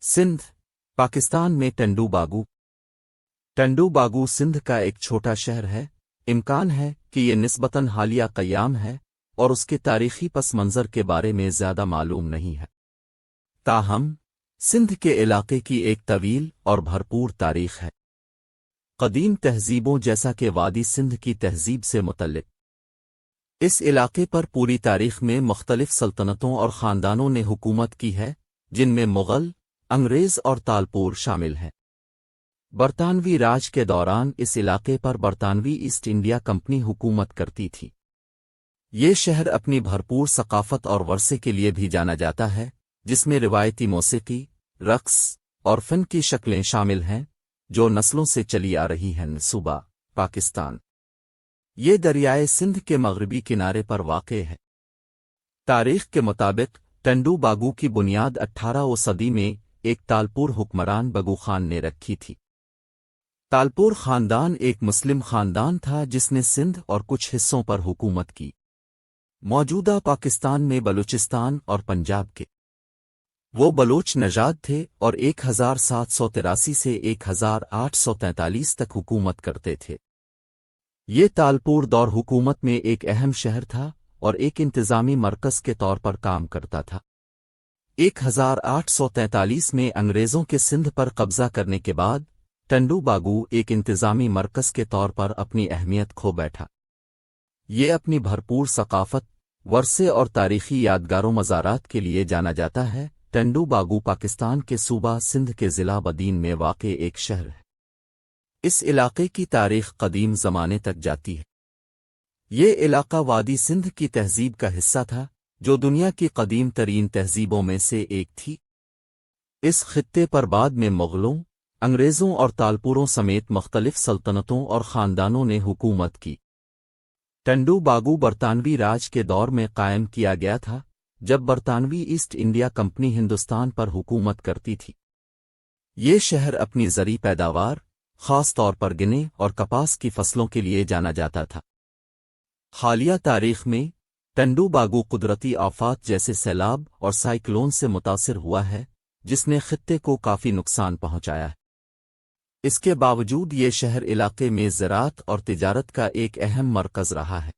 सिंध पाकिस्तान में टंडू बागू। टंडू बागू सिंध का एक छोटा शहर है। इम्कान है कि ये निस्बतन हालिया क़याम है और उसके तारीख़ी पस मंज़र के बारे में ज़्यादा मालूम नहीं है। ताहम सिंध के इलाके की एक तवील और भरपूर तारीख़ है। क़दीम तहज़ीबों जैसा कि वादी सिंध की तहज़ीब से मुतल्लिक़ इस इलाके पर पूरी तारीख़ में मुख्तलिफ़ सल्तनतों और ख़ानदानों ने हुकूमत की है, जिनमें मुग़ल, अंग्रेज़ और तालपुर शामिल हैं। बरतानवी राज के दौरान इस इलाके पर बरतानवी ईस्ट इंडिया कंपनी हुकूमत करती थी। ये शहर अपनी भरपूर सकाफ़त और वर्से के लिए भी जाना जाता है, जिसमें रिवायती मौसीकी, रक़्स और फ़न की शक्लें शामिल हैं, जो नस्लों से चली आ रही हैं। सूबा पाकिस्तान ये दरियाए सिंध के मग़रिबी किनारे पर वाक़े है। तारीख़ के मुताबिक टंडू बागू की बुनियाद 18वीं सदी में एक तालपुर हुक्मरान बगू खान ने रखी थी। तालपुर ख़ानदान एक मुस्लिम ख़ानदान था जिसने सिंध और कुछ हिस्सों पर हुकूमत की। मौजूदा पाकिस्तान में बलूचिस्तान और पंजाब के वो बलोच नजाद थे और 1783 से 1843 तक हुकूमत करते थे। ये तालपुर दौर हुकूमत में एक अहम शहर था और एक इंतज़ामी मरकज़ के तौर पर काम करता था। 1843 में अंग्रेज़ों के सिंध पर कब्ज़ा करने के बाद टंडू बागू एक इंतज़ामी मरकज़ के तौर पर अपनी अहमियत खो बैठा। ये अपनी भरपूर सकाफ़त, वर्से और तारीख़ी यादगारों मज़ारात के लिए जाना जाता है। टंडू बागू पाकिस्तान के सूबा सिंध के ज़िला बदीन में वाक़े एक शहर है। इस इलाके की तारीख़ क़दीम ज़माने तक जाती है। ये इलाका वादी सिंध की तहज़ीब का हिस्सा था, जो दुनिया की क़दीम तरीन तहज़ीबों में से एक थी। इस खित्ते पर बाद में मुग़लों, अंग्रेज़ों और तालपुरों समेत मुख्तलिफ़ सल्तनतों और ख़ानदानों ने हुकूमत की। टंडू बागू बरतानवी राज के दौर में कायम किया गया था, जब बरतानवी ईस्ट इंडिया कंपनी हिंदुस्तान पर हुकूमत करती थी। ये शहर अपनी ज़री पैदावार, ख़ास तौर पर गन्ने और कपास की फसलों के लिए जाना जाता था। हालिया तारीख़ में टंडू बागू कुदरती आफ़ात जैसे सैलाब और साइक्लोन से मुतासिर हुआ है, जिसने खित्ते को काफ़ी नुकसान पहुँचाया है। इसके बावजूद ये शहर इलाके में ज़राअत और तिजारत का एक अहम मरकज़ रहा है।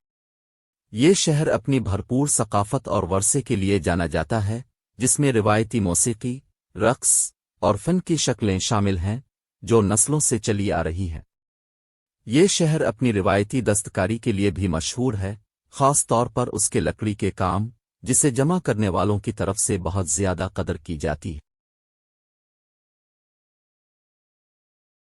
ये शहर अपनी भरपूर सकाफ़त और वर्से के लिए जाना जाता है, जिसमें रिवायती मौसीकी, रक़्स और फ़न की शक्लें शामिल हैं, जो नस्लों से चली आ रही हैं। ये शहर अपनी रिवायती दस्तकारी के लिए भी मशहूर है, ख़ास तौर पर उसके लकड़ी के काम, जिसे जमा करने वालों की तरफ से बहुत ज़्यादा कदर की जाती है।